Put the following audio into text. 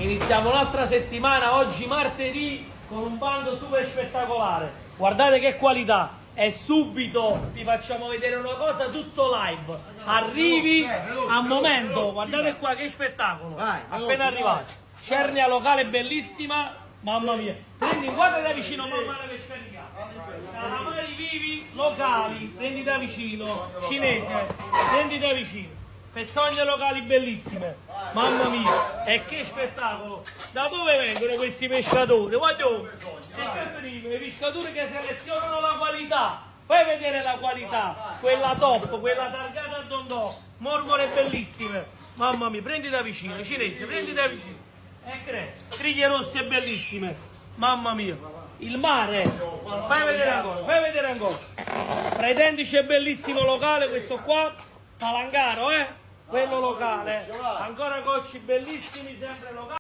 Iniziamo un'altra settimana, oggi martedì, con un bando super spettacolare. Guardate che qualità! E subito vi facciamo vedere una cosa tutto live. Arrivi al momento, guardate qua che spettacolo. Appena arrivati. Cernia locale bellissima, mamma mia. Prendi, guarda da vicino, mamma la pescaria. Calamari vivi, locali, prendi da vicino. Cinese, prendi da vicino. Pezzogne locali bellissime, mamma mia, e che spettacolo! Da dove vengono questi pescatori? Guarda, i pescatori che selezionano la qualità, fai vedere la qualità, quella top, quella targata a dondò, mormore bellissime, mamma mia, prendi da vicino, cinese, prendi da vicino, griglie rosse bellissime, mamma mia, il mare, fai vedere ancora, Pretendice bellissimo locale questo qua, Palangaro, quello locale, ancora cocci bellissimi, sempre locali.